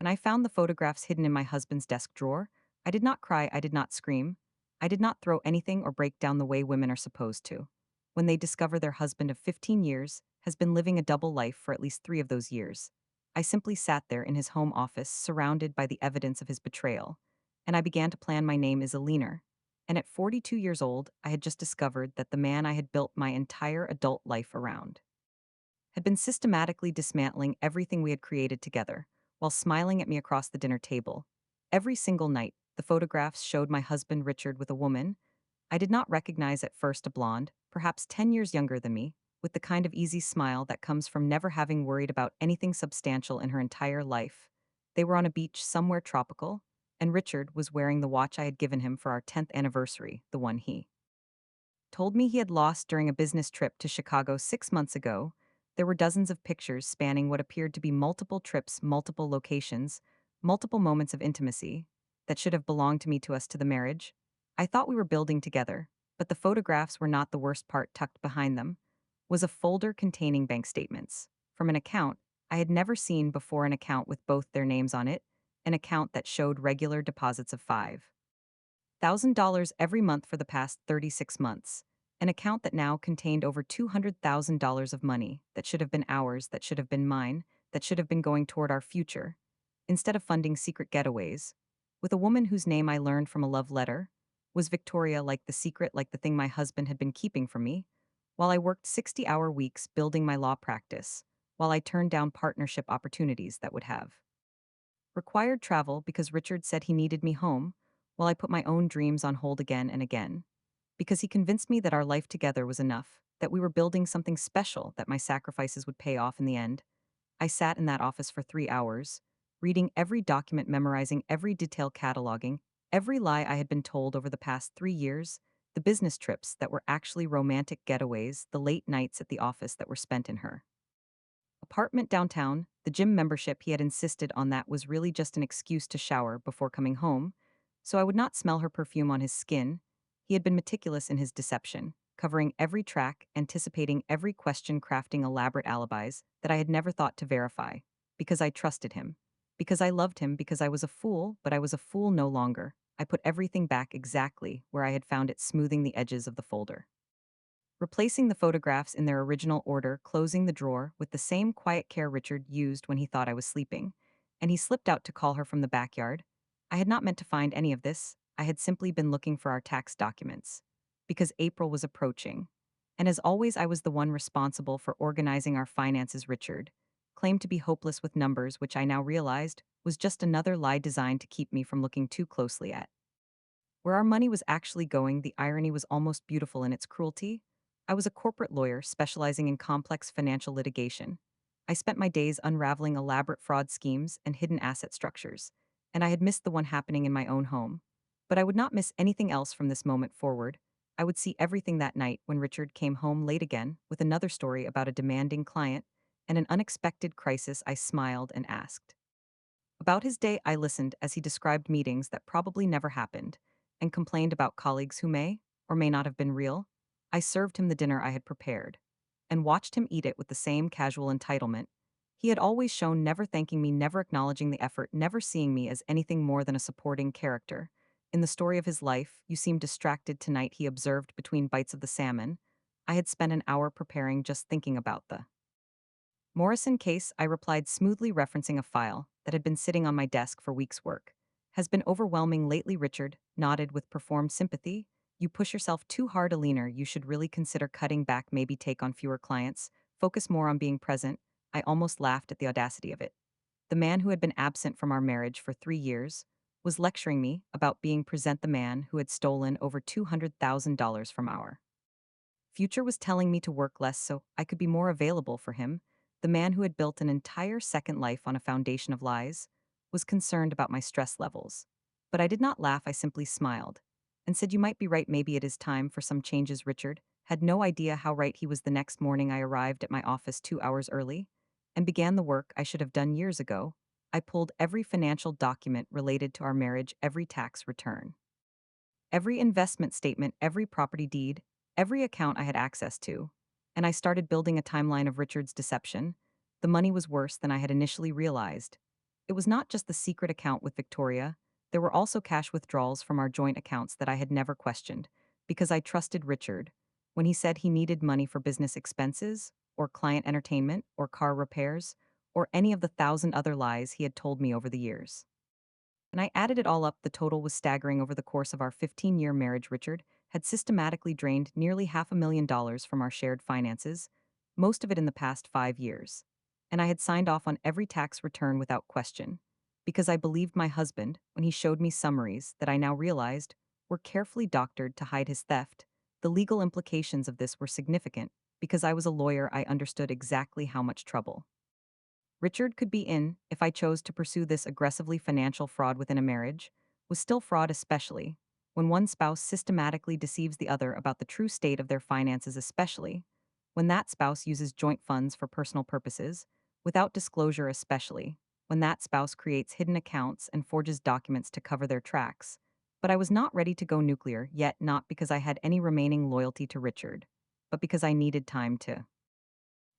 and I found the photographs hidden in my husband's desk drawer. I did not cry, I did not scream. I did not throw anything or break down the way women are supposed to. When they discover their husband of 15 years has been living a double life for at least 3 of those years, I simply sat there in his home office, surrounded by the evidence of his betrayal, and I began to plan my name as a leaner. And at 42 years old, I had just discovered that the man I had built my entire adult life around had been systematically dismantling everything we had created together, while smiling at me across the dinner table. Every single night, the photographs showed my husband Richard with a woman I did not recognize at first, a blonde, perhaps 10 years younger than me, with the kind of easy smile that comes from never having worried about anything substantial in her entire life. They were on a beach somewhere tropical, and Richard was wearing the watch I had given him for our 10th anniversary, the one he told me he had lost during a business trip to Chicago 6 months ago. There were dozens of pictures spanning what appeared to be multiple trips, multiple locations, multiple moments of intimacy that should have belonged to me, to us, to the marriage. I thought we were building together, but the photographs were not the worst part. Tucked behind them was a folder containing bank statements from an account I had never seen before, an account with both their names on it, an account that showed regular deposits of $5,000 every month for the past 36 months, an account that now contained over $200,000 of money that should have been ours, that should have been mine, that should have been going toward our future, instead of funding secret getaways, with a woman whose name I learned from a love letter was Victoria, like the secret, like the thing my husband had been keeping from me, while I worked 60-hour weeks building my law practice, while I turned down partnership opportunities that would have required travel because Richard said he needed me home, while I put my own dreams on hold again and again, because he convinced me that our life together was enough, that we were building something special, that my sacrifices would pay off in the end. I sat in that office for 3 hours, reading every document, memorizing every detail, cataloging every lie I had been told over the past 3 years, the business trips that were actually romantic getaways, the late nights at the office that were spent in her apartment downtown, the gym membership he had insisted on that was really just an excuse to shower before coming home, so I would not smell her perfume on his skin. He had been meticulous in his deception, covering every track, anticipating every question, crafting elaborate alibis that I had never thought to verify, because I trusted him, because I loved him, because I was a fool, but I was a fool no longer. I put everything back exactly where I had found it, smoothing the edges of the folder, replacing the photographs in their original order, closing the drawer with the same quiet care Richard used when he thought I was sleeping, and he slipped out to call her from the backyard. I had not meant to find any of this. I had simply been looking for our tax documents, because April was approaching. And as always, I was the one responsible for organizing our finances. Richard claimed to be hopeless with numbers, which I now realized was just another lie designed to keep me from looking too closely at where our money was actually going. The irony was almost beautiful in its cruelty. I was a corporate lawyer specializing in complex financial litigation. I spent my days unraveling elaborate fraud schemes and hidden asset structures, and I had missed the one happening in my own home. But I would not miss anything else from this moment forward. I would see everything that night when Richard came home late again with another story about a demanding client and an unexpected crisis. I smiled and asked about his day. I listened as he described meetings that probably never happened and complained about colleagues who may or may not have been real. I served him the dinner I had prepared and watched him eat it with the same casual entitlement he had always shown, never thanking me, never acknowledging the effort, never seeing me as anything more than a supporting character in the story of his life. You seem distracted tonight, he observed between bites of the salmon I had spent an hour preparing, just thinking about the Morrison case. I replied smoothly, referencing a file that had been sitting on my desk for weeks. Work has been overwhelming lately. Richard nodded with performed sympathy. You push yourself too hard, Alina. You should really consider cutting back, maybe take on fewer clients, focus more on being present. I almost laughed at the audacity of it. The man who had been absent from our marriage for 3 years was lecturing me about being present. The man who had stolen over $200,000 from our future was telling me to work less so I could be more available for him. The man who had built an entire second life on a foundation of lies was concerned about my stress levels. But I did not laugh, I simply smiled and said, you might be right, maybe it is time for some changes. Richard had no idea how right he was. The next morning, I arrived at my office 2 hours early and began the work I should have done years ago. I pulled every financial document related to our marriage, every tax return, every investment statement, every property deed, every account I had access to, and I started building a timeline of Richard's deception. The money was worse than I had initially realized. It was not just the secret account with Victoria, there were also cash withdrawals from our joint accounts that I had never questioned, because I trusted Richard. When he said he needed money for business expenses, or client entertainment, or car repairs, or any of the thousand other lies he had told me over the years. And I added it all up, the total was staggering. Over the course of our 15-year marriage, Richard had systematically drained nearly $500,000 from our shared finances, most of it in the past 5 years. And I had signed off on every tax return without question, because I believed my husband when he showed me summaries that I now realized were carefully doctored to hide his theft. The legal implications of this were significant. Because I was a lawyer, I understood exactly how much trouble Richard could be in if I chose to pursue this aggressively. Financial fraud within a marriage was still fraud, especially when one spouse systematically deceives the other about the true state of their finances, especially when that spouse uses joint funds for personal purposes without disclosure, especially when that spouse creates hidden accounts and forges documents to cover their tracks. But I was not ready to go nuclear yet, not because I had any remaining loyalty to Richard, but because I needed time to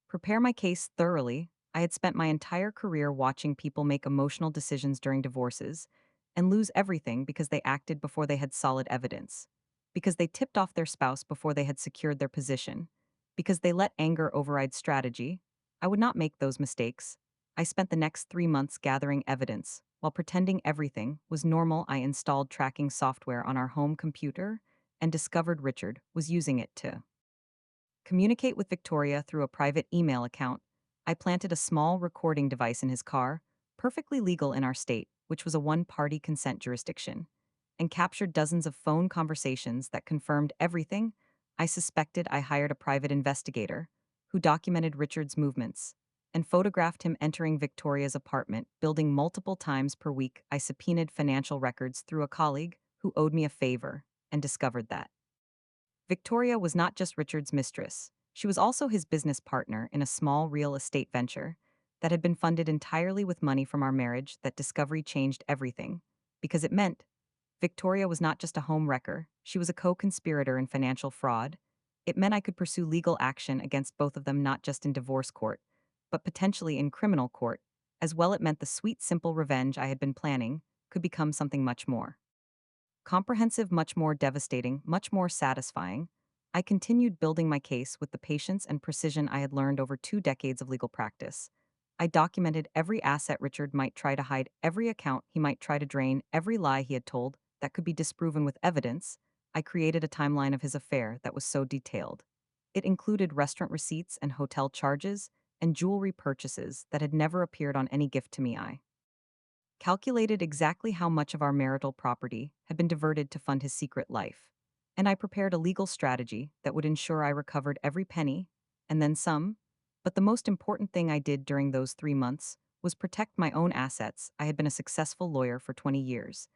prepare my case thoroughly. I had spent my entire career watching people make emotional decisions during divorces and lose everything because they acted before they had solid evidence, because they tipped off their spouse before they had secured their position, because they let anger override strategy. I would not make those mistakes. I spent the next 3 months gathering evidence. While pretending everything was normal, I installed tracking software on our home computer and discovered Richard was using it to communicate with Victoria through a private email account. I planted a small recording device in his car, perfectly legal in our state, which was a one-party consent jurisdiction, and captured dozens of phone conversations that confirmed everything I suspected. I hired a private investigator who documented Richard's movements and photographed him entering Victoria's apartment building multiple times per week. I subpoenaed financial records through a colleague who owed me a favor and discovered that Victoria was not just Richard's mistress, she was also his business partner in a small real estate venture that had been funded entirely with money from our marriage. That discovery changed everything, because it meant Victoria was not just a home wrecker, she was a co conspirator in financial fraud. It meant I could pursue legal action against both of them, not just in divorce court, but potentially in criminal court. As well, it meant the sweet, simple revenge I had been planning could become something much more comprehensive, much more devastating, much more satisfying. I continued building my case with the patience and precision I had learned over 2 decades of legal practice. I documented every asset Richard might try to hide, every account he might try to drain, every lie he had told that could be disproven with evidence. I created a timeline of his affair that was so detailed. It included restaurant receipts and hotel charges and jewelry purchases that had never appeared on any gift to me. I calculated exactly how much of our marital property had been diverted to fund his secret life, and I prepared a legal strategy that would ensure I recovered every penny, and then some. But the most important thing I did during those 3 months was protect my own assets. I had been a successful lawyer for 20 years,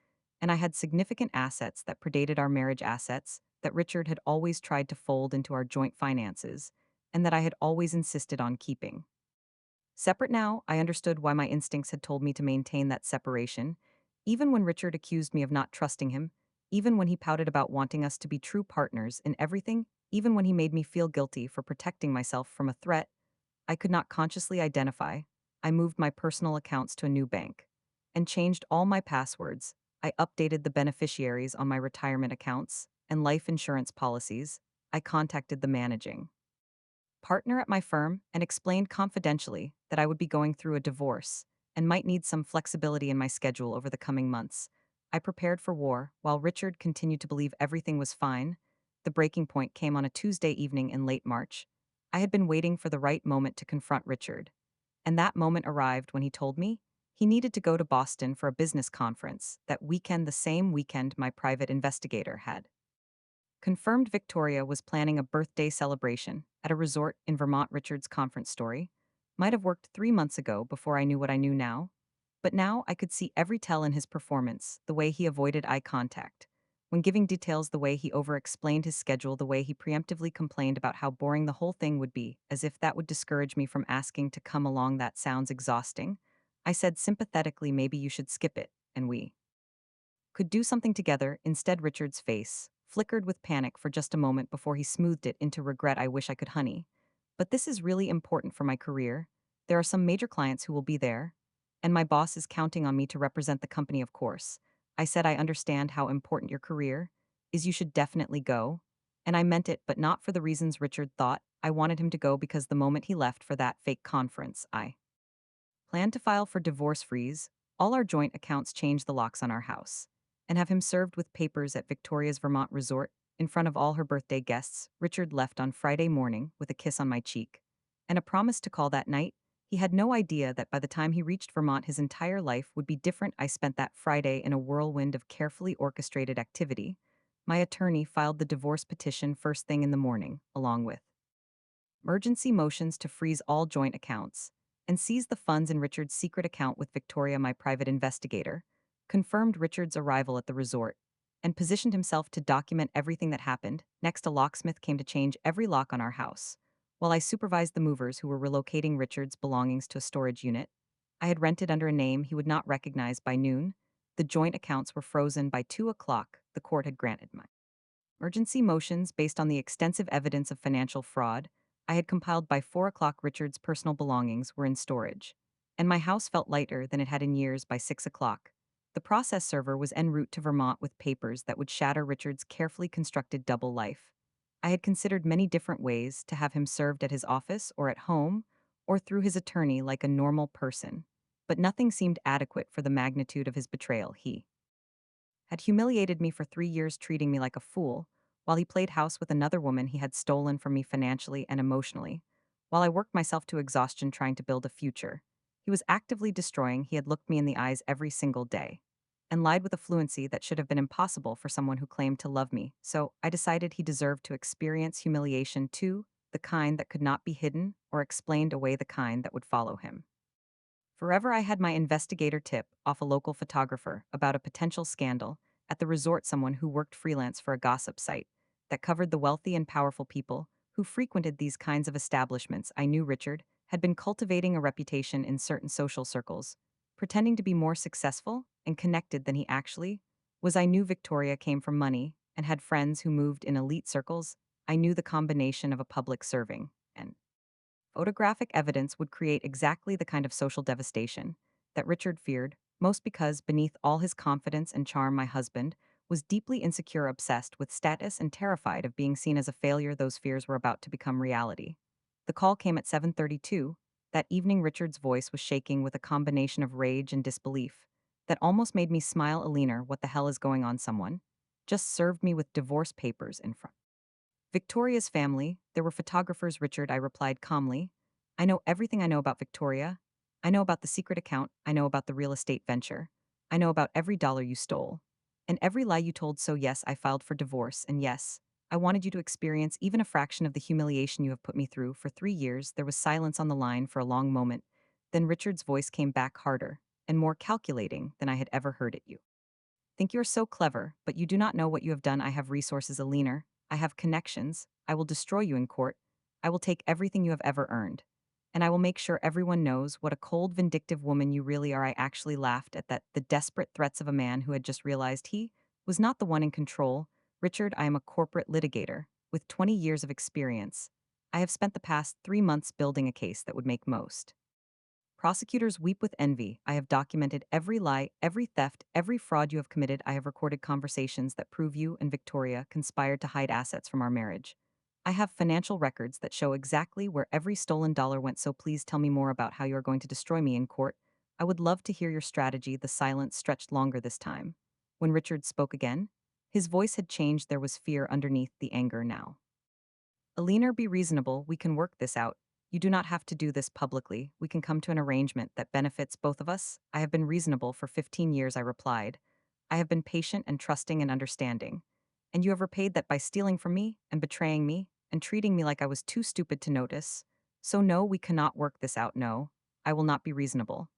and I had significant assets that predated our marriage, assets that Richard had always tried to fold into our joint finances, and that I had always insisted on keeping separate. Now, I understood why my instincts had told me to maintain that separation, even when Richard accused me of not trusting him, even when he pouted about wanting us to be true partners in everything, even when he made me feel guilty for protecting myself from a threat I could not consciously identify. I moved my personal accounts to a new bank and changed all my passwords. I updated the beneficiaries on my retirement accounts and life insurance policies. I contacted the managing partner at my firm and explained confidentially that I would be going through a divorce and might need some flexibility in my schedule over the coming months. I prepared for war while Richard continued to believe everything was fine. The breaking point came on a Tuesday evening in late March. I had been waiting for the right moment to confront Richard, and that moment arrived when he told me he needed to go to Boston for a business conference that weekend, the same weekend my private investigator had confirmed Victoria was planning a birthday celebration at a resort in Vermont. Richard's conference story might have worked 3 months ago before I knew what I knew now, but now I could see every tell in his performance, the way he avoided eye contact when giving details, the way he over-explained his schedule, the way he preemptively complained about how boring the whole thing would be, as if that would discourage me from asking to come along. That sounds exhausting. I said sympathetically, maybe you should skip it, and we could do something together. Instead, Richard's face flickered with panic for just a moment before he smoothed it into regret. I wish I could, honey. But this is really important for my career. There are some major clients who will be there, and my boss is counting on me to represent the company, of course. I said, I understand how important your career is. You should definitely go. And I meant it, but not for the reasons Richard thought. I wanted him to go because the moment he left for that fake conference, I planned to file for divorce freeze, all our joint accounts, change the locks on our house, and have him served with papers at Victoria's Vermont resort in front of all her birthday guests. Richard left on Friday morning with a kiss on my cheek and a promise to call that night. He had no idea that by the time he reached Vermont, his entire life would be different. I spent that Friday in a whirlwind of carefully orchestrated activity. My attorney filed the divorce petition first thing in the morning, along with emergency motions to freeze all joint accounts and seize the funds in Richard's secret account with Victoria. My private investigator confirmed Richard's arrival at the resort and positioned himself to document everything that happened. Next, a locksmith came to change every lock on our house, while I supervised the movers who were relocating Richard's belongings to a storage unit I had rented under a name he would not recognize. By noon, the joint accounts were frozen. By 2 o'clock, the court had granted my emergency motions based on the extensive evidence of financial fraud I had compiled. By 4 o'clock, Richard's personal belongings were in storage, and my house felt lighter than it had in years. By 6 o'clock, the process server was en route to Vermont with papers that would shatter Richard's carefully constructed double life. I had considered many different ways to have him served at his office or at home or through his attorney like a normal person, but nothing seemed adequate for the magnitude of his betrayal. He had humiliated me for 3 years, treating me like a fool, while he played house with another woman he had stolen from me financially and emotionally, while I worked myself to exhaustion trying to build a future. He was actively destroying. He had looked me in the eyes every single day and lied with a fluency that should have been impossible for someone who claimed to love me. So I decided he deserved to experience humiliation too, the kind that could not be hidden or explained away, the kind that would follow him forever. I had my investigator tip off a local photographer about a potential scandal at the resort, someone who worked freelance for a gossip site that covered the wealthy and powerful people who frequented these kinds of establishments. I knew Richard had been cultivating a reputation in certain social circles, pretending to be more successful and connected than he actually was. I knew Victoria came from money and had friends who moved in elite circles. I knew the combination of a public serving and photographic evidence would create exactly the kind of social devastation that Richard feared, most because beneath all his confidence and charm, my husband was deeply insecure, obsessed with status, and terrified of being seen as a failure. Those fears were about to become reality. The call came at 7:32. That evening, Richard's voice was shaking with a combination of rage and disbelief that almost made me smile. Alina, what the hell is going on? Someone just served me with divorce papers in front Victoria's family. There were photographers. Richard, I replied calmly. I know everything. I know about Victoria. I know about the secret account. I know about the real estate venture. I know about every dollar you stole and every lie you told. So yes, I filed for divorce, and yes, I wanted you to experience even a fraction of the humiliation you have put me through for 3 years. There was silence on the line for a long moment. Then Richard's voice came back, harder and more calculating than I had ever heard it. You think you are so clever, but you do not know what you have done. I have resources, Alina. I have connections. I will destroy you in court. I will take everything you have ever earned. And I will make sure everyone knows what a cold, vindictive woman you really are. I actually laughed at that, the desperate threats of a man who had just realized he was not the one in control. Richard, I am a corporate litigator with 20 years of experience. I have spent the past 3 months building a case that would make most prosecutors weep with envy. I have documented every lie, every theft, every fraud you have committed. I have recorded conversations that prove you and Victoria conspired to hide assets from our marriage. I have financial records that show exactly where every stolen dollar went. So please tell me more about how you are going to destroy me in court. I would love to hear your strategy. The silence stretched longer this time. When Richard spoke again, his voice had changed. There was fear underneath the anger now. Alina, be reasonable. We can work this out. You do not have to do this publicly. We can come to an arrangement that benefits both of us. I have been reasonable for 15 years, I replied. I have been patient and trusting and understanding. And you have repaid that by stealing from me and betraying me and treating me like I was too stupid to notice. So no, we cannot work this out. No, I will not be reasonable.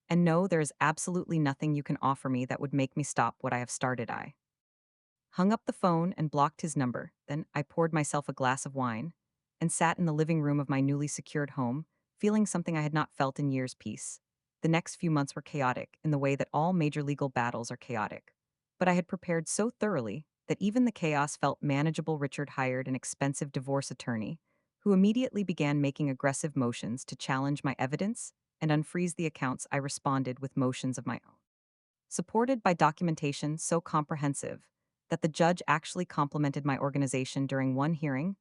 And no, there is absolutely nothing you can offer me that would make me stop what I have started. I hung up the phone and blocked his number. Then I poured myself a glass of wine and sat in the living room of my newly secured home, feeling something I had not felt in years, peace. The next few months were chaotic in the way that all major legal battles are chaotic. But I had prepared so thoroughly that even the chaos felt manageable. Richard hired an expensive divorce attorney who immediately began making aggressive motions to challenge my evidence and unfreeze the accounts, I responded with motions of my own. Supported by documentation so comprehensive that the judge actually complimented my organization during one hearing,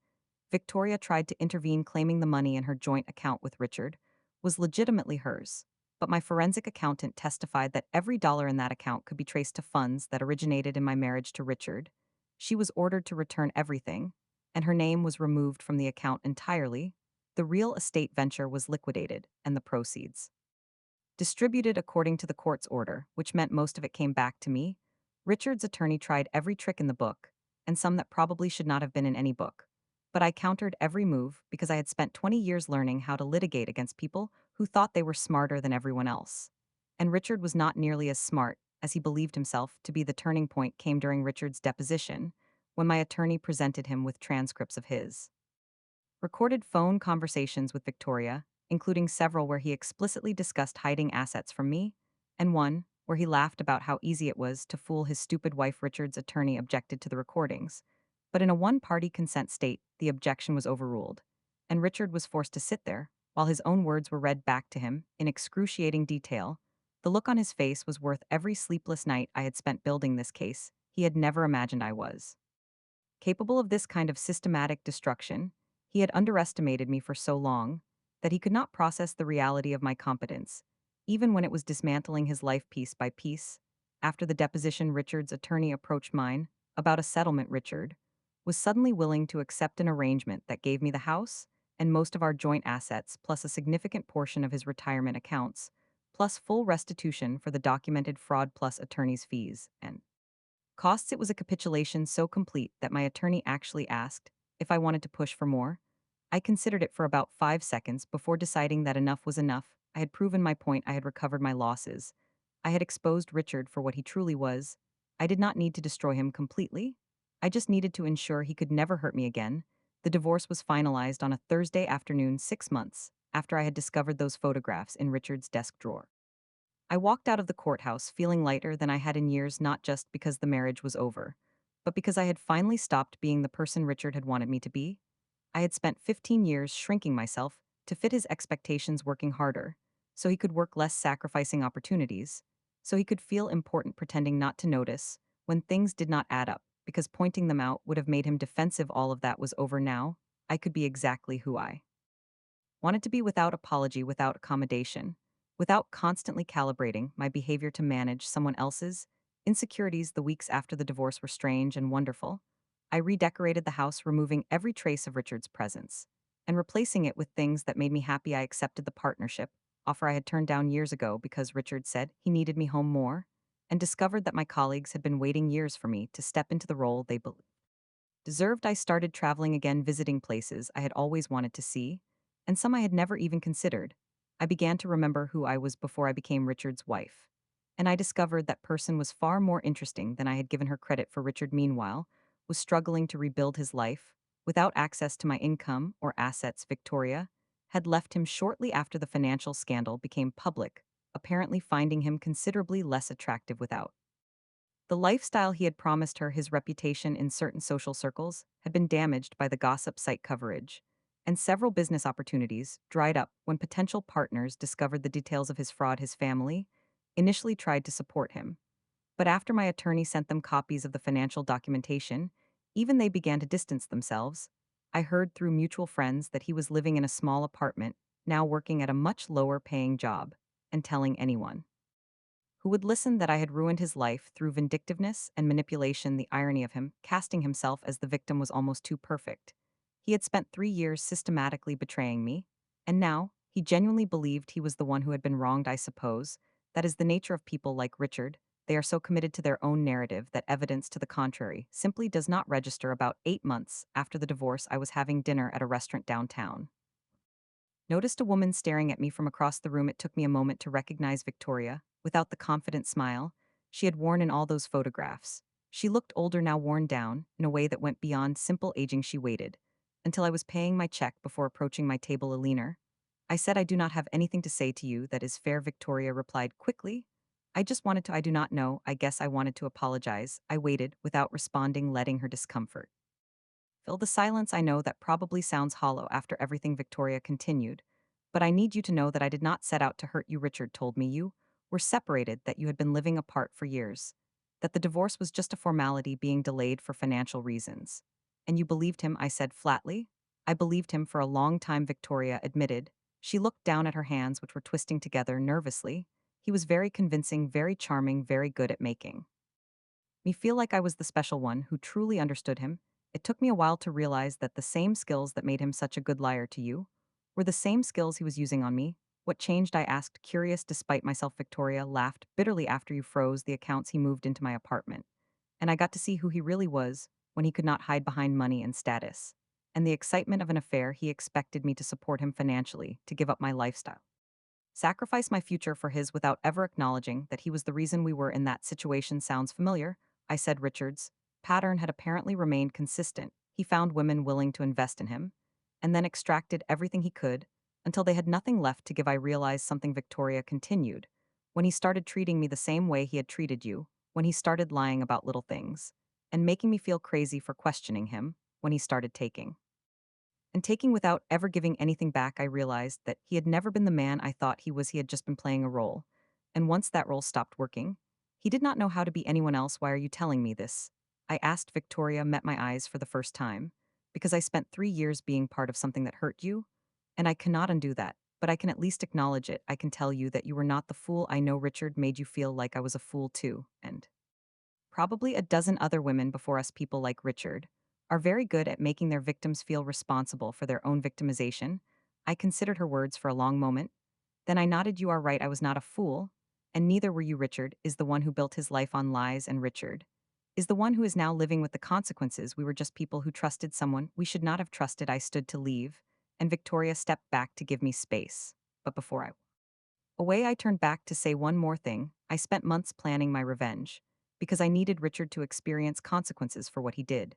Victoria tried to intervene, claiming the money in her joint account with Richard was legitimately hers. But my forensic accountant testified that every dollar in that account could be traced to funds that originated in my marriage to Richard. She was ordered to return everything, and her name was removed from the account entirely. The real estate venture was liquidated, and the proceeds distributed according to the court's order, which meant most of it came back to me. Richard's attorney tried every trick in the book, and some that probably should not have been in any book. But I countered every move because I had spent 20 years learning how to litigate against people who thought they were smarter than everyone else. And Richard was not nearly as smart as he believed himself to be. The turning point came during Richard's deposition, when my attorney presented him with transcripts of his recorded phone conversations with Victoria, including several where he explicitly discussed hiding assets from me, and one where he laughed about how easy it was to fool his stupid wife. Richard's attorney objected to the recordings, but in a one-party consent state, the objection was overruled, and Richard was forced to sit there while his own words were read back to him in excruciating detail. The look on his face was worth every sleepless night I had spent building this case. He had never imagined I was capable of this kind of systematic destruction. He had underestimated me for so long that he could not process the reality of my competence, even when it was dismantling his life piece by piece. After the deposition, Richard's attorney approached mine about a settlement. Richard was suddenly willing to accept an arrangement that gave me the house and most of our joint assets, plus a significant portion of his retirement accounts, plus full restitution for the documented fraud, plus attorney's fees and costs. It was a capitulation so complete that my attorney actually asked if I wanted to push for more. I considered it for about 5 seconds before deciding that enough was enough. I had proven my point, I had recovered my losses. I had exposed Richard for what he truly was. I did not need to destroy him completely. I just needed to ensure he could never hurt me again. The divorce was finalized on a Thursday afternoon, 6 months after I had discovered those photographs in Richard's desk drawer. I walked out of the courthouse feeling lighter than I had in years, not just because the marriage was over, but because I had finally stopped being the person Richard had wanted me to be. I had spent 15 years shrinking myself to fit his expectations, working harder, so he could work less, sacrificing opportunities, so he could feel important, pretending not to notice when things did not add up, because pointing them out would have made him defensive. All of that was over now. I could be exactly who I wanted to be, without apology, without accommodation, without constantly calibrating my behavior to manage someone else's insecurities. The weeks after the divorce were strange and wonderful. I redecorated the house, removing every trace of Richard's presence and replacing it with things that made me happy. I accepted the partnership offer I had turned down years ago because Richard said he needed me home more, and discovered that my colleagues had been waiting years for me to step into the role they deserved. I started traveling again, visiting places I had always wanted to see, and some I had never even considered. I began to remember who I was before I became Richard's wife. And I discovered that person was far more interesting than I had given her credit for. Richard, meanwhile, was struggling to rebuild his life. Without access to my income or assets, Victoria had left him shortly after the financial scandal became public, apparently finding him considerably less attractive without the lifestyle he had promised her. His reputation in certain social circles had been damaged by the gossip site coverage, and several business opportunities dried up when potential partners discovered the details of his fraud. His family initially tried to support him, but after my attorney sent them copies of the financial documentation, even they began to distance themselves. I heard through mutual friends that he was living in a small apartment, now working at a much lower paying job, and telling anyone who would listen that I had ruined his life through vindictiveness and manipulation. The irony of him casting himself as the victim was almost too perfect. He had spent 3 years systematically betraying me, and now he genuinely believed he was the one who had been wronged. I suppose that is the nature of people like Richard. They are so committed to their own narrative that evidence to the contrary simply does not register. About 8 months after the divorce, I was having dinner at a restaurant downtown. Noticed a woman staring at me from across the room. It took me a moment to recognize Victoria, without the confident smile she had worn in all those photographs. She looked older now, worn down, in a way that went beyond simple aging. She waited until I was paying my check before approaching my table. A leaner. I said, "I do not have anything to say to you that is fair," Victoria replied quickly. "I just wanted to, I do not know, I guess I wanted to apologize." I waited, without responding, letting her discomfort fill the silence. "I know that probably sounds hollow after everything," Victoria continued, But I need you to know that I did not set out to hurt you, Richard told me. You were separated, that you had been living apart for years, that the divorce was just a formality being delayed for financial reasons. And you believed him, I said flatly. I believed him for a long time, Victoria admitted. She looked down at her hands, which were twisting together nervously. He was very convincing, very charming, very good at making me feel like I was the special one who truly understood him. It took me a while to realize that the same skills that made him such a good liar to you were the same skills he was using on me. What changed? I asked, curious despite myself. Victoria laughed bitterly. After you froze the accounts, he moved into my apartment. And I got to see who he really was when he could not hide behind money and status. And the excitement of an affair, he expected me to support him financially, to give up my lifestyle, sacrifice my future for his without ever acknowledging that he was the reason we were in that situation. Sounds familiar, I said. Richard's pattern had apparently remained consistent. He found women willing to invest in him, and then extracted everything he could until they had nothing left to give. I realized something, Victoria continued. When he started treating me the same way he had treated you, when he started lying about little things, and making me feel crazy for questioning him, when he started taking without ever giving anything back, I realized that he had never been the man I thought he was. He had just been playing a role. And once that role stopped working, he did not know how to be anyone else. Why are you telling me this? I asked. Victoria met my eyes for the first time. Because I spent 3 years being part of something that hurt you, and I cannot undo that. But I can at least acknowledge it. I can tell you that you were not the fool. I know Richard made you feel like I was a fool too, and probably a dozen other women before us. People like Richard are very good at making their victims feel responsible for their own victimization. I considered her words for a long moment. Then I nodded. You are right, I was not a fool. And neither were you. Richard is the one who built his life on lies, and Richard is the one who is now living with the consequences. We were just people who trusted someone we should not have trusted. I stood to leave, and Victoria stepped back to give me space. But before I away, I turned back to say one more thing. I spent months planning my revenge, because I needed Richard to experience consequences for what he did.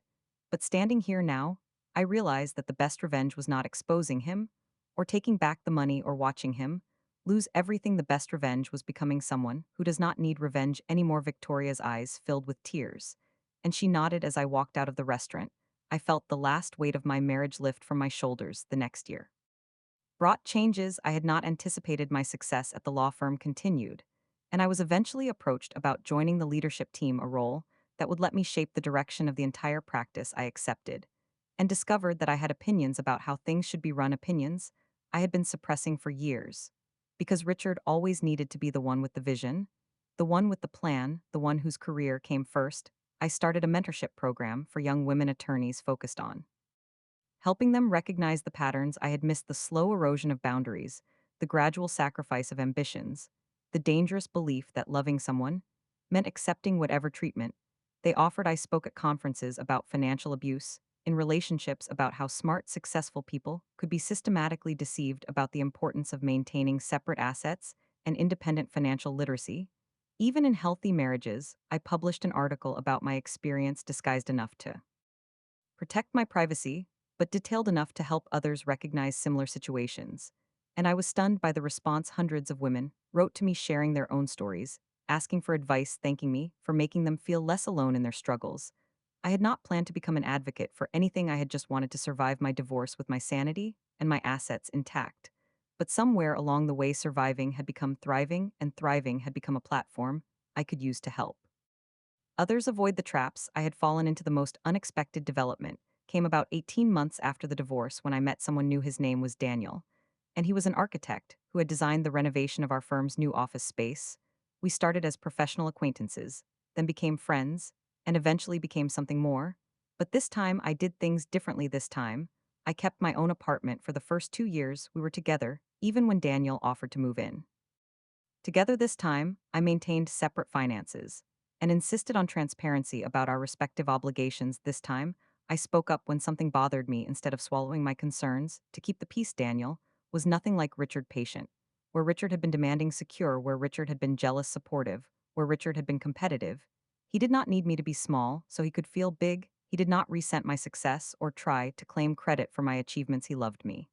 But standing here now, I realized that the best revenge was not exposing him, or taking back the money, or watching him lose everything. The best revenge was becoming someone who does not need revenge anymore. Victoria's eyes filled with tears, and she nodded as I walked out of the restaurant. I felt the last weight of my marriage lift from my shoulders. The next year brought changes I had not anticipated. My success at the law firm continued, and I was eventually approached about joining the leadership team, a role that would let me shape the direction of the entire practice. I accepted, and discovered that I had opinions about how things should be run, opinions I had been suppressing for years. Because Richard always needed to be the one with the vision, the one with the plan, the one whose career came first. I started a mentorship program for young women attorneys focused on helping them recognize the patterns I had missed, the slow erosion of boundaries, the gradual sacrifice of ambitions, the dangerous belief that loving someone meant accepting whatever treatment they offered. I spoke at conferences about financial abuse, in relationships, about how smart, successful people could be systematically deceived, about the importance of maintaining separate assets and independent financial literacy. Even in healthy marriages, I published an article about my experience, disguised enough to protect my privacy, but detailed enough to help others recognize similar situations. And I was stunned by the response. Hundreds of women wrote to me sharing their own stories, asking for advice, thanking me for making them feel less alone in their struggles. I had not planned to become an advocate for anything. I had just wanted to survive my divorce with my sanity and my assets intact. But somewhere along the way, surviving had become thriving, and thriving had become a platform I could use to help others avoid the traps. I had fallen into. The most unexpected development came about 18 months after the divorce, when I met someone new. His name was Daniel, and he was an architect who had designed the renovation of our firm's new office space. We started as professional acquaintances, then became friends, and eventually became something more. But this time I did things differently. This time, I kept my own apartment for the first 2 years we were together, even when Daniel offered to move in. Together this time, I maintained separate finances and insisted on transparency about our respective obligations. This time, I spoke up when something bothered me instead of swallowing my concerns to keep the peace. Daniel was nothing like Richard, patient. Where Richard had been demanding, secure. Where Richard had been jealous, supportive. Where Richard had been competitive. He did not need me to be small so he could feel big. He did not resent my success or try to claim credit for my achievements. He loved me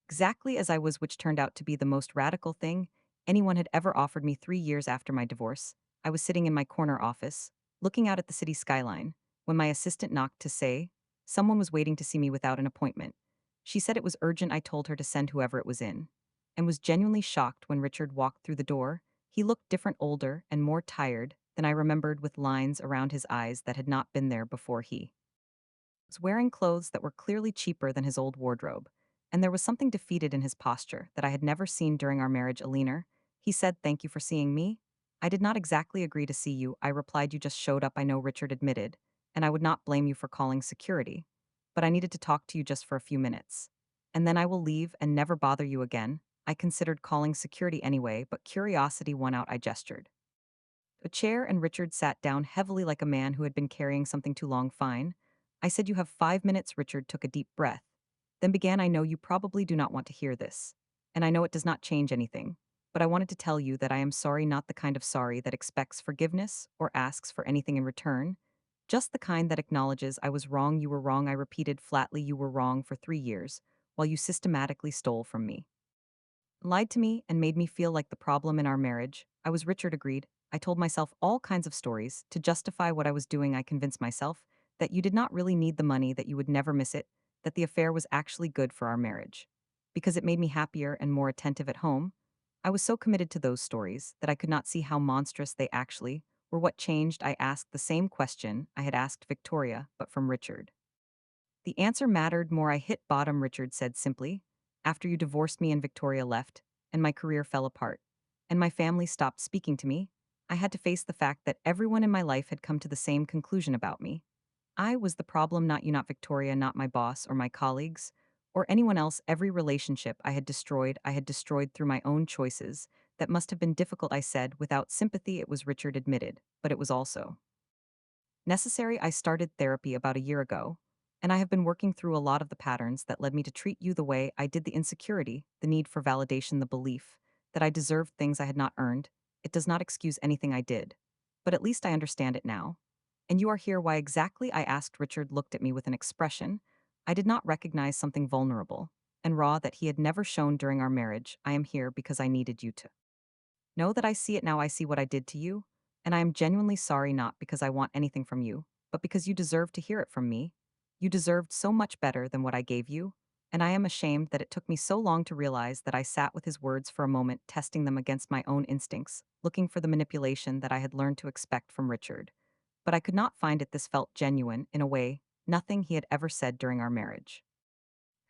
exactly as I was, which turned out to be the most radical thing anyone had ever offered me. 3 years after my divorce, I was sitting in my corner office, looking out at the city skyline, when my assistant knocked to say someone was waiting to see me without an appointment. She said it was urgent I told her to send whoever it was in, and was genuinely shocked when Richard walked through the door. He looked different, older, and more tired than I remembered, with lines around his eyes that had not been there before. He was wearing clothes that were clearly cheaper than his old wardrobe, and there was something defeated in his posture that I had never seen during our marriage. Alina, he said, thank you for seeing me. I did not exactly agree to see you, I replied. You just showed up, I know, Richard admitted, and I would not blame you for calling security. But I needed to talk to you just for a few minutes. And then I will leave and never bother you again. I considered calling security anyway, but curiosity won out. I gestured a chair, and Richard sat down heavily like a man who had been carrying something too long. Fine. I said, you have 5 minutes. Richard took a deep breath. Then began, I know you probably do not want to hear this. And I know it does not change anything. But I wanted to tell you that I am sorry, not the kind of sorry that expects forgiveness or asks for anything in return. Just the kind that acknowledges I was wrong, you were wrong, I repeated flatly, you were wrong for 3 years, while you systematically stole from me, lied to me, and made me feel like the problem in our marriage. I was. Richard agreed. I told myself all kinds of stories to justify what I was doing. I convinced myself that you did not really need the money, that you would never miss it, that the affair was actually good for our marriage. Because it made me happier and more attentive at home. I was so committed to those stories that I could not see how monstrous they actually were. What changed? I asked the same question I had asked Victoria, but from Richard. The answer mattered more. I hit bottom, Richard said simply. After you divorced me and Victoria left, and my career fell apart, and my family stopped speaking to me, I had to face the fact that everyone in my life had come to the same conclusion about me. I was the problem, not you, not Victoria, not my boss or my colleagues, or anyone else. Every relationship I had destroyed through my own choices. That must have been difficult, I said, without sympathy. It was, Richard admitted, but it was also necessary. I started therapy about a year ago, and I have been working through a lot of the patterns that led me to treat you the way I did. The insecurity, the need for validation, the belief that I deserved things I had not earned. It does not excuse anything I did, but at least I understand it now. And you are here. Why exactly? I asked. Richard looked at me with an expression I did not recognize, something vulnerable and raw that he had never shown during our marriage. I am here because I needed you to know that I see it now. I see what I did to you, and I am genuinely sorry, not because I want anything from you, but because you deserve to hear it from me. You deserved so much better than what I gave you, and I am ashamed that it took me so long to realize that. I sat with his words for a moment, testing them against my own instincts, looking for the manipulation that I had learned to expect from Richard. But I could not find it. This felt genuine, in a way, nothing he had ever said during our marriage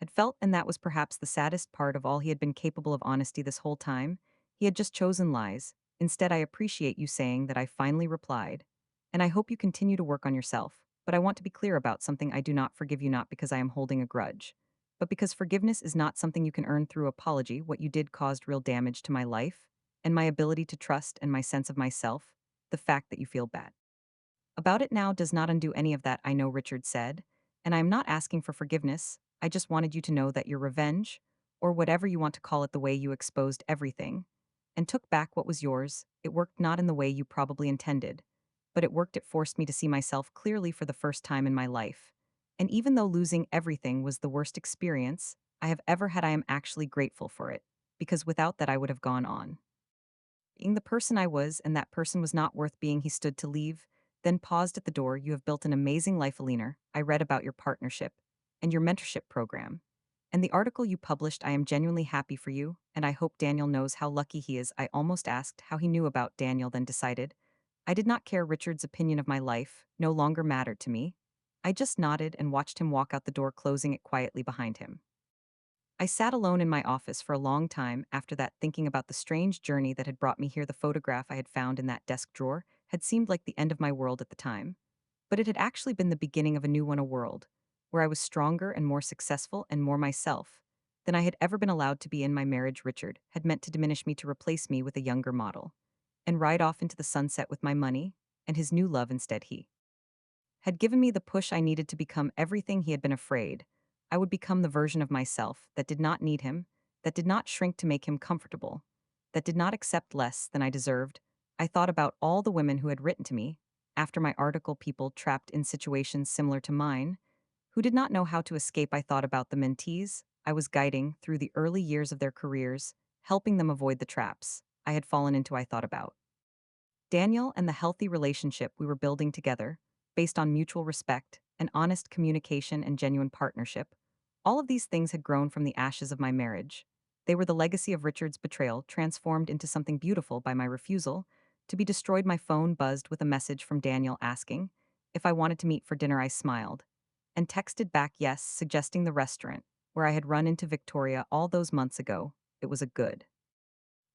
had felt, and that was perhaps the saddest part of all. He had been capable of honesty this whole time. He had just chosen lies. Instead, I appreciate you saying that, I finally replied. And I hope you continue to work on yourself. But I want to be clear about something. I do not forgive you, not because I am holding a grudge, but because forgiveness is not something you can earn through apology. What you did caused real damage to my life and my ability to trust and my sense of myself. The fact that you feel bad about it now does not undo any of that. I know, Richard said, and I am not asking for forgiveness. I just wanted you to know that your revenge, or whatever you want to call it, the way you exposed everything and took back what was yours, it worked not in the way you probably intended, but it worked. It forced me to see myself clearly for the first time in my life. And even though losing everything was the worst experience I have ever had, I am actually grateful for it, because without that I would have gone on being the person I was, and that person was not worth being. He stood to leave, then paused at the door. You have built an amazing life, Alina. I read about your partnership and your mentorship program. And the article you published. I am genuinely happy for you, and I hope Daniel knows how lucky he is. I almost asked how he knew about Daniel, then decided I did not care. Richard's opinion of my life no longer mattered to me. I just nodded and watched him walk out the door, closing it quietly behind him. I sat alone in my office for a long time after that, thinking about the strange journey that had brought me here. The photograph I had found in that desk drawer had seemed like the end of my world at the time, but it had actually been the beginning of a new one, a world where I was stronger and more successful and more myself than I had ever been allowed to be. In my marriage, Richard had meant to diminish me, to replace me with a younger model, and ride off into the sunset with my money and his new love. Instead, he had given me the push I needed to become everything he had been afraid I would become, the version of myself that did not need him, that did not shrink to make him comfortable, that did not accept less than I deserved. I thought about all the women who had written to me after my article, people trapped in situations similar to mine, who did not know how to escape. I thought about the mentees I was guiding through the early years of their careers, helping them avoid the traps I had fallen into. I thought about Daniel and the healthy relationship we were building together, based on mutual respect and honest communication and genuine partnership. All of these things had grown from the ashes of my marriage. They were the legacy of Richard's betrayal, transformed into something beautiful by my refusal. To be destroyed, my phone buzzed with a message from Daniel asking if I wanted to meet for dinner. I smiled and texted back yes, suggesting the restaurant where I had run into Victoria all those months ago. It was a good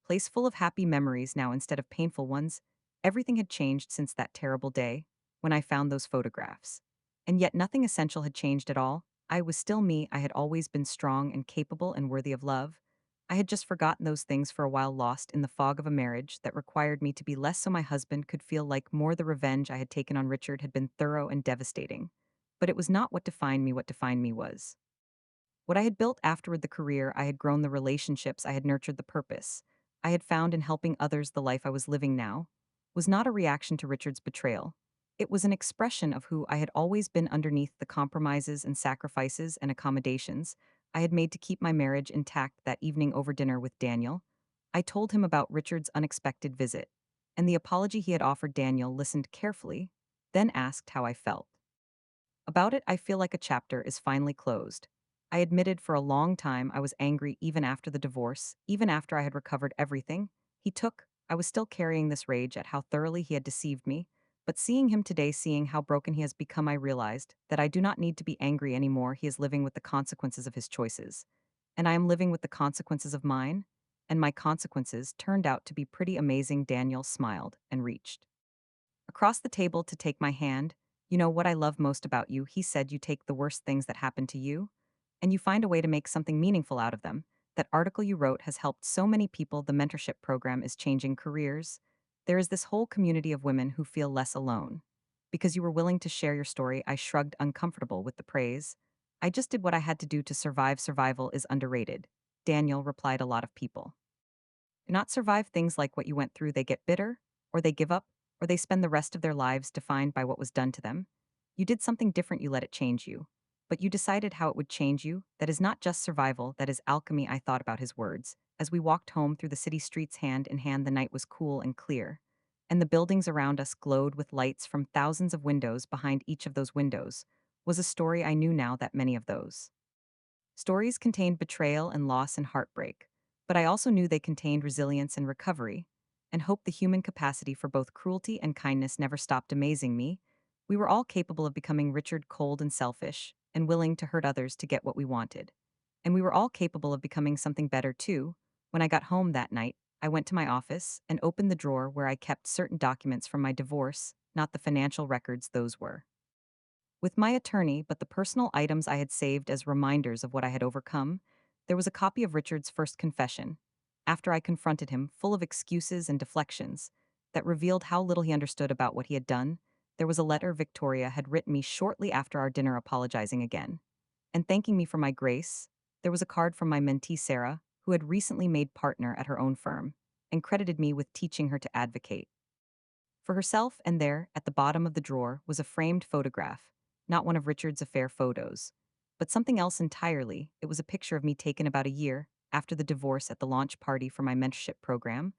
place full of happy memories now instead of painful ones. Everything had changed since that terrible day when I found those photographs. And yet nothing essential had changed at all. I was still me. I had always been strong and capable and worthy of love. I had just forgotten those things for a while, lost in the fog of a marriage that required me to be less so my husband could feel like more. The revenge I had taken on Richard had been thorough and devastating. But it was not what defined me was what I had built afterward. The career I had grown, the relationships I had nurtured, the purpose I had found in helping others. The life I was living now was not a reaction to Richard's betrayal. It was an expression of who I had always been underneath the compromises and sacrifices and accommodations I had made to keep my marriage intact. That evening over dinner with Daniel, I told him about Richard's unexpected visit and the apology he had offered. Daniel listened carefully, then asked how I felt. About it, I feel like a chapter is finally closed. I admitted for a long time I was angry even after the divorce, even after I had recovered everything he took. I was still carrying this rage at how thoroughly he had deceived me. But seeing him today, seeing how broken he has become, I realized that I do not need to be angry anymore. He is living with the consequences of his choices. And I am living with the consequences of mine. And my consequences turned out to be pretty amazing. Daniel smiled and reached across the table to take my hand. You know what I love most about you, he said. You take the worst things that happen to you, and you find a way to make something meaningful out of them. That article you wrote has helped so many people. The mentorship program is changing careers. There is this whole community of women who feel less alone. Because you were willing to share your story, I shrugged, uncomfortable with the praise. I just did what I had to do to survive. Survival is underrated. Daniel replied, a lot of people do not survive things like what you went through. They get bitter, or they give up, or they spend the rest of their lives defined by what was done to them. You did something different, you let it change you. But you decided how it would change you. That is not just survival, that is alchemy. I thought about his words. As we walked home through the city streets hand in hand, the night was cool and clear. And the buildings around us glowed with lights from thousands of windows. Behind each of those windows was a story. I knew now that many of those stories contained betrayal and loss and heartbreak, but I also knew they contained resilience and recovery, and hope. The human capacity for both cruelty and kindness never stopped amazing me. We were all capable of becoming Richard, cold and selfish, and willing to hurt others to get what we wanted. And we were all capable of becoming something better too. When I got home that night, I went to my office and opened the drawer where I kept certain documents from my divorce, not the financial records, those were with my attorney, but the personal items I had saved as reminders of what I had overcome. There was a copy of Richard's first confession, after I confronted him, full of excuses and deflections, that revealed how little he understood about what he had done. There was a letter Victoria had written me shortly after our dinner, apologizing again and thanking me for my grace. There was a card from my mentee Sarah, who had recently made partner at her own firm, and credited me with teaching her to advocate for herself. And there, at the bottom of the drawer, was a framed photograph, not one of Richard's affair photos, but something else entirely. It was a picture of me taken about a year after the divorce at the launch party for my mentorship program.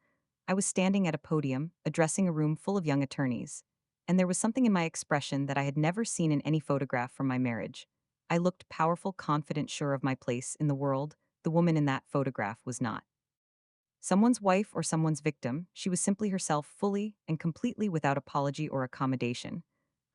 I was standing at a podium, addressing a room full of young attorneys, and there was something in my expression that I had never seen in any photograph from my marriage. I looked powerful, confident, sure of my place in the world. The woman in that photograph was not someone's wife or someone's victim. She was simply herself, fully and completely, without apology or accommodation.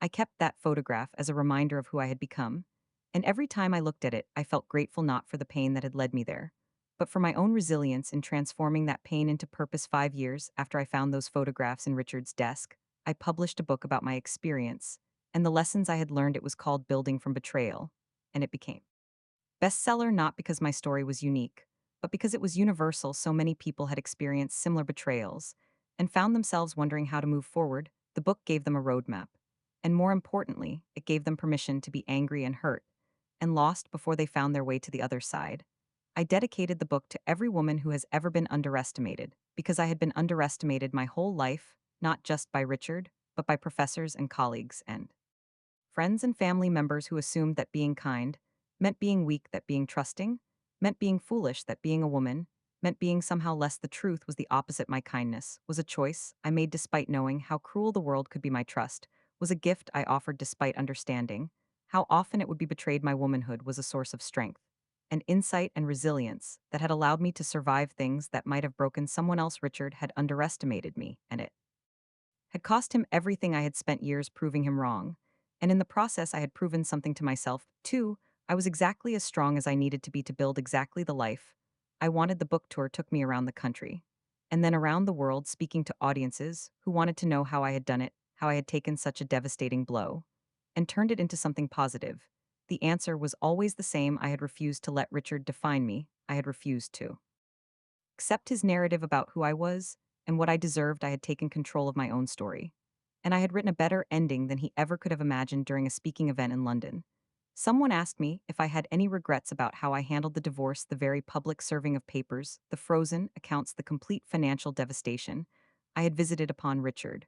I kept that photograph as a reminder of who I had become, and every time I looked at it, I felt grateful, not for the pain that had led me there, but for my own resilience in transforming that pain into purpose. 5 years after I found those photographs in Richard's desk, I published a book about my experience and the lessons I had learned. It was called Building from Betrayal, and it became bestseller not because my story was unique, but because it was universal. So many people had experienced similar betrayals and found themselves wondering how to move forward. The book gave them a roadmap. And more importantly, it gave them permission to be angry and hurt and lost before they found their way to the other side. I dedicated the book to every woman who has ever been underestimated, because I had been underestimated my whole life, not just by Richard, but by professors and colleagues and friends and family members who assumed that being kind meant being weak, that being trusting meant being foolish, that being a woman meant being somehow less. The truth was the opposite. My kindness was a choice I made despite knowing how cruel the world could be. My trust was a gift I offered despite understanding How often it would be betrayed my womanhood was a source of strength, and insight and resilience that had allowed me to survive things that might have broken someone else. Richard had underestimated me, and it had cost him everything I had spent years proving him wrong. And in the process, I had proven something to myself, too. I was exactly as strong as I needed to be to build exactly the life I wanted. The book tour took me around the country and then around the world, speaking to audiences who wanted to know how I had done it, how I had taken such a devastating blow and turned it into something positive. The answer was always the same: I had refused to let Richard define me. I had refused to accept his narrative about who I was and what I deserved. I had taken control of my own story. And I had written a better ending than he ever could have imagined. During a speaking event in London, someone asked me if I had any regrets about how I handled the divorce, the very public serving of papers, the frozen accounts, the complete financial devastation I had visited upon Richard.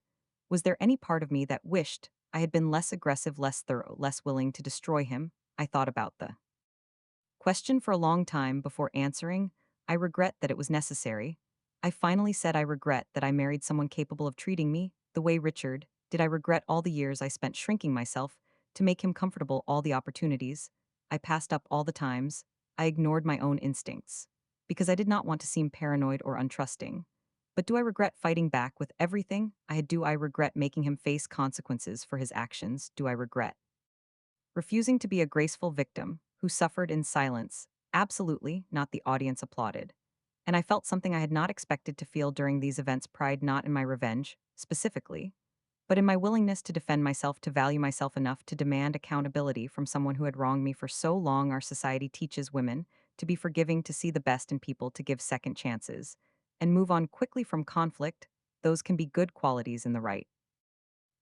Was there any part of me that wished I had been less aggressive, less thorough, less willing to destroy him? I thought about the question for a long time before answering. I regret that it was necessary. I finally said, I regret that I married someone capable of treating me the way Richard did. I regret all the years I spent shrinking myself to make him comfortable, all the opportunities I passed up, all the times I ignored my own instincts because I did not want to seem paranoid or untrusting. But do I regret fighting back with everything I had? Do I regret making him face consequences for his actions? Do I regret refusing to be a graceful victim who suffered in silence? Absolutely not. The audience applauded. And I felt something I had not expected to feel during these events: pride, not in my revenge, specifically, but in my willingness to defend myself, to value myself enough to demand accountability from someone who had wronged me for so long. Our society teaches women to be forgiving, to see the best in people, to give second chances, and move on quickly from conflict. Those can be good qualities in the right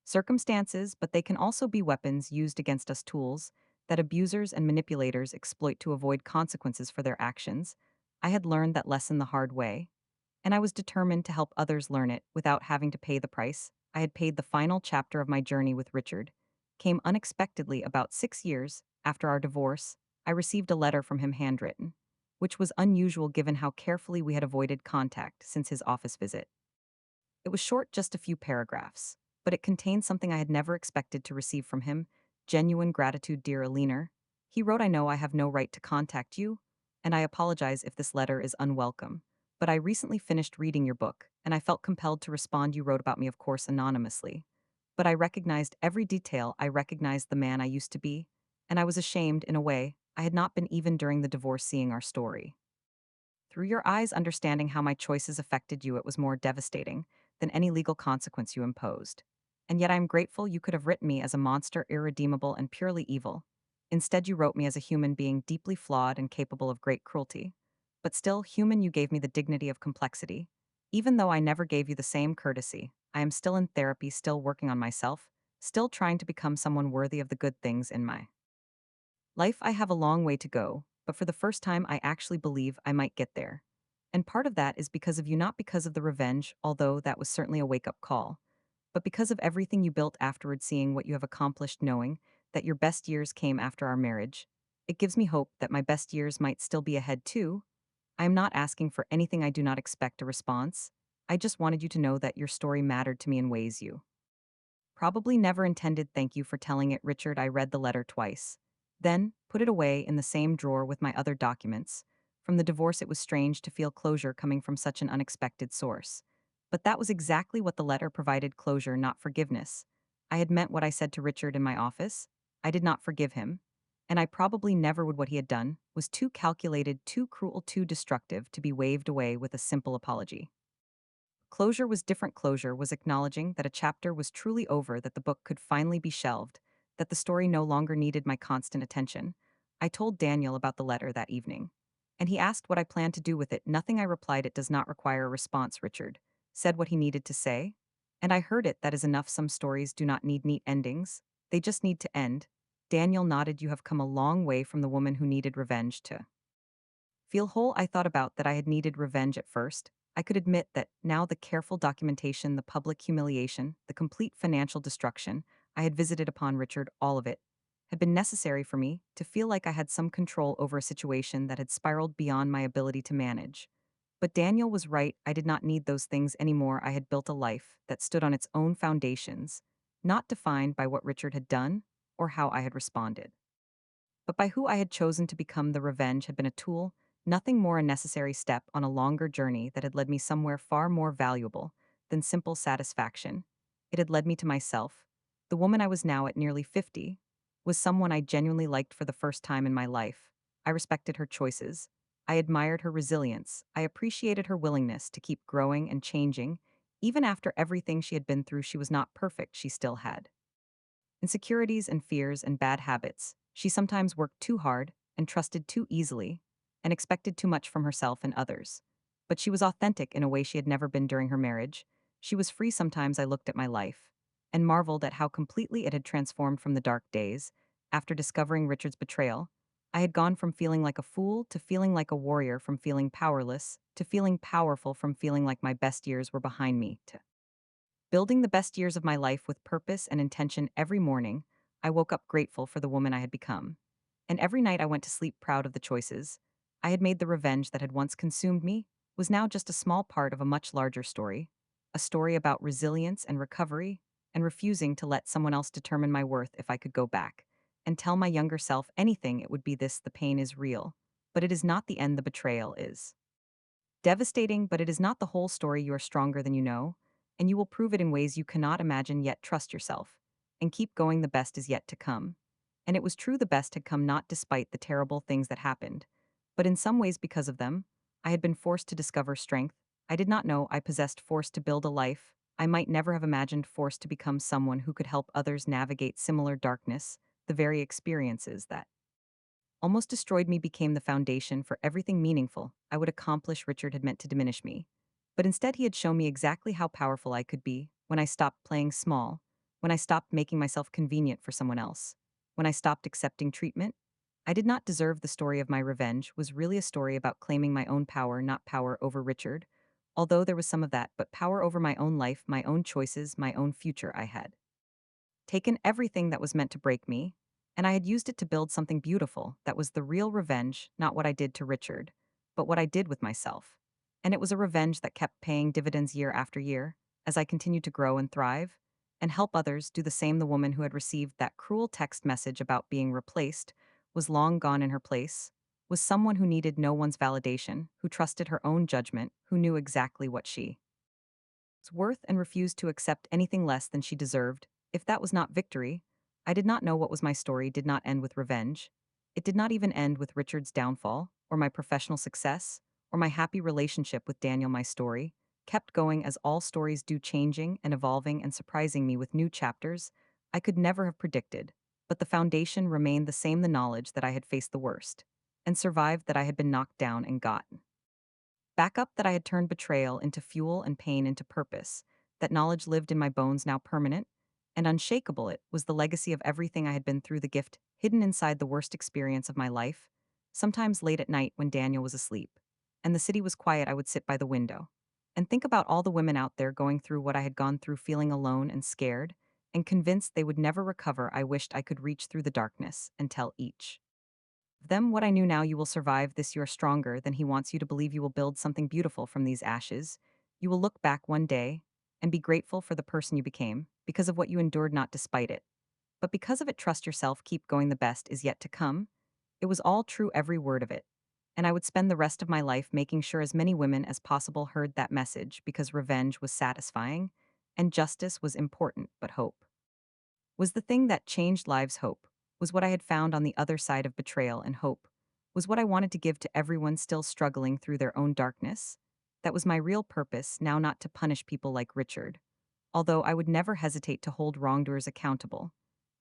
circumstances, but they can also be weapons used against us, tools that abusers and manipulators exploit to avoid consequences for their actions. I had learned that lesson the hard way, and I was determined to help others learn it without having to pay the price I had paid. The final chapter of my journey with Richard came unexpectedly. About 6 years after our divorce, I received a letter from him, handwritten, which was unusual given how carefully we had avoided contact since his office visit. It was short, just a few paragraphs, but it contained something I had never expected to receive from him: genuine gratitude. Dear Alina, he wrote, I know I have no right to contact you, and I apologize if this letter is unwelcome, but I recently finished reading your book, and I felt compelled to respond. You wrote about me, of course, anonymously, but I recognized every detail. I recognized the man I used to be, and I was ashamed in a way I had not been even during the divorce. Seeing our story through your eyes, understanding how my choices affected you, it was more devastating than any legal consequence you imposed. And yet I am grateful. You could have written me as a monster, irredeemable and purely evil. Instead, you wrote me as a human being, deeply flawed and capable of great cruelty. But still human. You gave me the dignity of complexity. Even though I never gave you the same courtesy, I am still in therapy, still working on myself, still trying to become someone worthy of the good things in my life. I have a long way to go, but for the first time, I actually believe I might get there. And part of that is because of you, not because of the revenge, although that was certainly a wake up call, but because of everything you built afterward, seeing what you have accomplished, knowing that your best years came after our marriage. It gives me hope that my best years might still be ahead, too. I am not asking for anything. I do not expect a response. I just wanted you to know that your story mattered to me in ways you probably never intended. Thank you for telling it, Richard. I read the letter twice, then put it away in the same drawer with my other documents. From the divorce, it was strange to feel closure coming from such an unexpected source. But that was exactly what the letter provided: closure, not forgiveness. I had meant what I said to Richard in my office. I did not forgive him. And I probably never would. What he had done was too calculated, too cruel, too destructive to be waved away with a simple apology. Closure was different. Closure was acknowledging that a chapter was truly over, that the book could finally be shelved, that the story no longer needed my constant attention. I told Daniel about the letter that evening, and he asked what I planned to do with it. Nothing, I replied. It does not require a response. Richard said what he needed to say, and I heard it. That is enough. Some stories do not need neat endings, they just need to end. Daniel nodded. You have come a long way from the woman who needed revenge to feel whole. I thought about that. I had needed revenge at first. I could admit that now the careful documentation, the public humiliation, the complete financial destruction I had visited upon Richard, all of it, had been necessary for me to feel like I had some control over a situation that had spiraled beyond my ability to manage. But Daniel was right. I did not need those things anymore. I had built a life that stood on its own foundations, not defined by what Richard had done, or how I had responded. But by who I had chosen to become, the revenge had been a tool, nothing more, a necessary step on a longer journey that had led me somewhere far more valuable than simple satisfaction. It had led me to myself. The woman I was now at nearly 50 was someone I genuinely liked for the first time in my life. I respected her choices. I admired her resilience. I appreciated her willingness to keep growing and changing. Even after everything she had been through, she was not perfect, she still had insecurities and fears and bad habits. She sometimes worked too hard and trusted too easily and expected too much from herself and others. But she was authentic in a way she had never been during her marriage. She was free. Sometimes I looked at my life and marveled at how completely it had transformed from the dark days. After discovering Richard's betrayal, I had gone from feeling like a fool to feeling like a warrior, from feeling powerless to feeling powerful, from feeling like my best years were behind me to building the best years of my life with purpose and intention. Every morning, I woke up grateful for the woman I had become. And every night I went to sleep proud of the choices I had made. The revenge that had once consumed me was now just a small part of a much larger story, a story about resilience and recovery, and refusing to let someone else determine my worth. If I could go back and tell my younger self anything, it would be this: the pain is real, but it is not the end. The betrayal is devastating, but it is not the whole story. You are stronger than you know, and you will prove it in ways you cannot imagine yet. Trust yourself and keep going. The best is yet to come. And it was true, the best had come, not despite the terrible things that happened, but in some ways because of them. I had been forced to discover strength I did not know I possessed, forced to build a life I might never have imagined, forced to become someone who could help others navigate similar darkness. The very experiences that almost destroyed me became the foundation for everything meaningful I would accomplish. Richard had meant to diminish me, but instead he had shown me exactly how powerful I could be when I stopped playing small, when I stopped making myself convenient for someone else, when I stopped accepting treatment I did not deserve. The story of my revenge was really a story about claiming my own power, not power over Richard, although there was some of that, but power over my own life, my own choices, my own future. I had taken everything that was meant to break me, and I had used it to build something beautiful that was the real revenge, not what I did to Richard, but what I did with myself. And it was a revenge that kept paying dividends year after year, as I continued to grow and thrive, and help others do the same. The woman who had received that cruel text message about being replaced was long gone. In her place was someone who needed no one's validation, who trusted her own judgment, who knew exactly what she worth and refused to accept anything less than she deserved. If that was not victory, I did not know what was. My story did not end with revenge. It did not even end with Richard's downfall, or my professional success, or my happy relationship with Daniel. My story kept going, as all stories do, changing and evolving and surprising me with new chapters I could never have predicted. But the foundation remained the same: the knowledge that I had faced the worst and survived, that I had been knocked down and gotten back up, that I had turned betrayal into fuel and pain into purpose. That knowledge lived in my bones, now permanent and unshakable. It was the legacy of everything I had been through, the gift hidden inside the worst experience of my life. Sometimes late at night, when Daniel was asleep and the city was quiet, I would sit by the window and think about all the women out there going through what I had gone through, feeling alone and scared and convinced they would never recover. I wished I could reach through the darkness and tell each them what I knew now: you will survive this, you are stronger than he wants you to believe. You will build something beautiful from these ashes. You will look back one day and be grateful for the person you became, because of what you endured, not despite it, but because of it. Trust yourself, keep going, the best is yet to come. It was all true, every word of it. And I would spend the rest of my life making sure as many women as possible heard that message, because revenge was satisfying and justice was important, but hope was the thing that changed lives. Hope was what I had found on the other side of betrayal, and hope was what I wanted to give to everyone still struggling through their own darkness. That was my real purpose now: not to punish people like Richard, although I would never hesitate to hold wrongdoers accountable,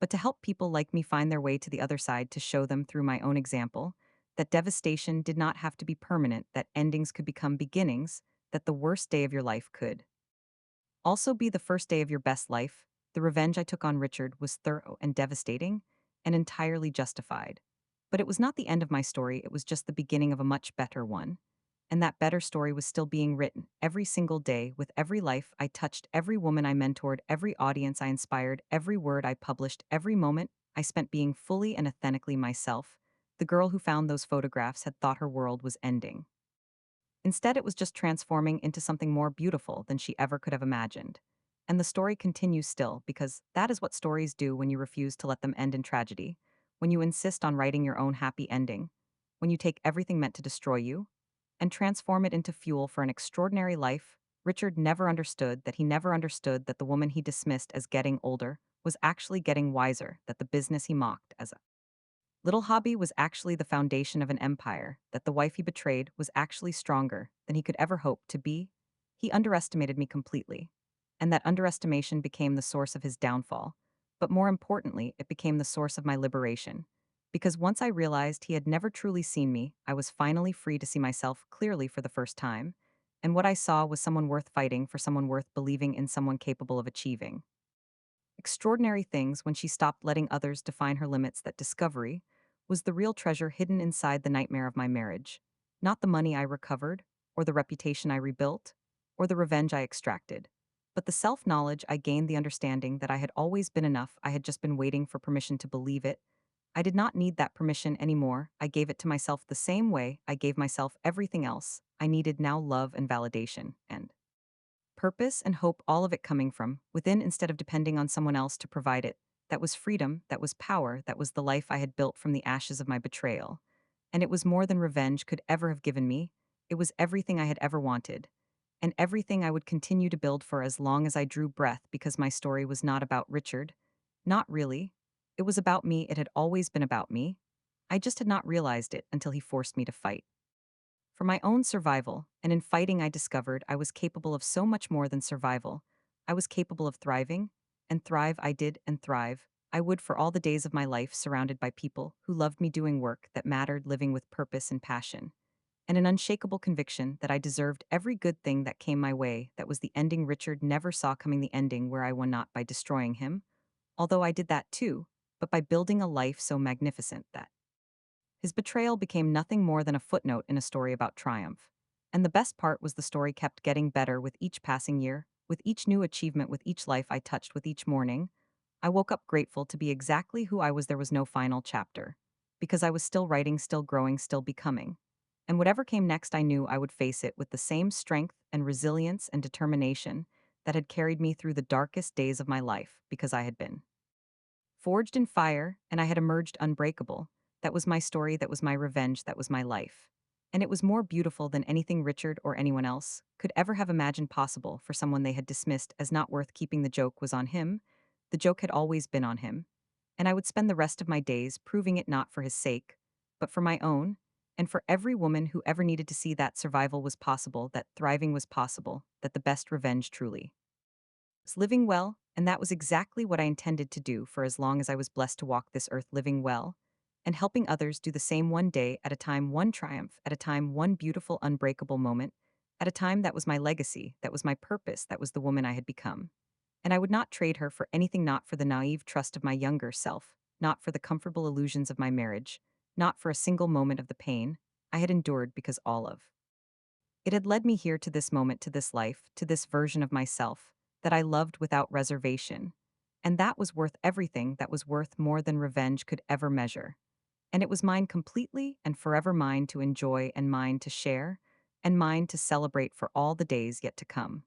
but to help people like me find their way to the other side, to show them through my own example that devastation did not have to be permanent, that endings could become beginnings, that the worst day of your life could also be the first day of your best life. The revenge I took on Richard was thorough and devastating, and entirely justified. But it was not the end of my story, it was just the beginning of a much better one. And that better story was still being written, every single day, with every life I touched, every woman I mentored, every audience I inspired, every word I published, every moment I spent being fully and authentically myself. The girl who found those photographs had thought her world was ending. Instead, it was just transforming into something more beautiful than she ever could have imagined. And the story continues still, because that is what stories do when you refuse to let them end in tragedy, when you insist on writing your own happy ending, when you take everything meant to destroy you and transform it into fuel for an extraordinary life. Richard never understood that he never understood that the woman he dismissed as getting older was actually getting wiser, that the business he mocked as a little hobby was actually the foundation of an empire, that the wife he betrayed was actually stronger than he could ever hope to be. He underestimated me completely, and that underestimation became the source of his downfall. But more importantly, it became the source of my liberation. Because once I realized he had never truly seen me, I was finally free to see myself clearly for the first time. And what I saw was someone worth fighting for, someone worth believing in, someone capable of achieving extraordinary things. When she stopped letting others define her limits, that discovery was the real treasure hidden inside the nightmare of my marriage. Not the money I recovered, or the reputation I rebuilt, or the revenge I extracted, but the self knowledge I gained, the understanding that I had always been enough. I had just been waiting for permission to believe it. I did not need that permission anymore. I gave it to myself the same way I gave myself everything else. I needed now love and validation, and purpose and hope, all of it coming from within instead of depending on someone else to provide it. That was freedom, that was power, that was the life I had built from the ashes of my betrayal. And it was more than revenge could ever have given me. It was everything I had ever wanted, and everything I would continue to build for as long as I drew breath, because my story was not about Richard. Not really. It was about me. It had always been about me. I just had not realized it until he forced me to fight for my own survival, and in fighting, I discovered I was capable of so much more than survival. I was capable of thriving, and thrive I did, and thrive I would for all the days of my life, surrounded by people who loved me, doing work that mattered, living with purpose and passion, and an unshakable conviction that I deserved every good thing that came my way. That was the ending Richard never saw coming, the ending where I won not by destroying him, although I did that too, but by building a life so magnificent that his betrayal became nothing more than a footnote in a story about triumph. And the best part was the story kept getting better with each passing year, with each new achievement, with each life I touched, with each morning. I woke up grateful to be exactly who I was. There was no final chapter. Because I was still writing, still growing, still becoming. And whatever came next, I knew I would face it with the same strength and resilience and determination that had carried me through the darkest days of my life, because I had been forged in fire, and I had emerged unbreakable. That was my story, that was my revenge, that was my life. And it was more beautiful than anything Richard or anyone else could ever have imagined possible. For someone they had dismissed as not worth keeping, the joke was on him. The joke had always been on him. And I would spend the rest of my days proving it, not for his sake, but for my own, and for every woman who ever needed to see that survival was possible, that thriving was possible, that the best revenge truly was living well. And that was exactly what I intended to do for as long as I was blessed to walk this earth, living well and helping others do the same, one day at a time, one triumph at a time, one beautiful, unbreakable moment at a time. That was my legacy, that was my purpose, that was the woman I had become. And I would not trade her for anything, not for the naive trust of my younger self, not for the comfortable illusions of my marriage, not for a single moment of the pain I had endured, because all of it had led me here, to this moment, to this life, to this version of myself that I loved without reservation. And that was worth everything, that was worth more than revenge could ever measure. And it was mine completely and forever, mine to enjoy and mine to share and mine to celebrate for all the days yet to come.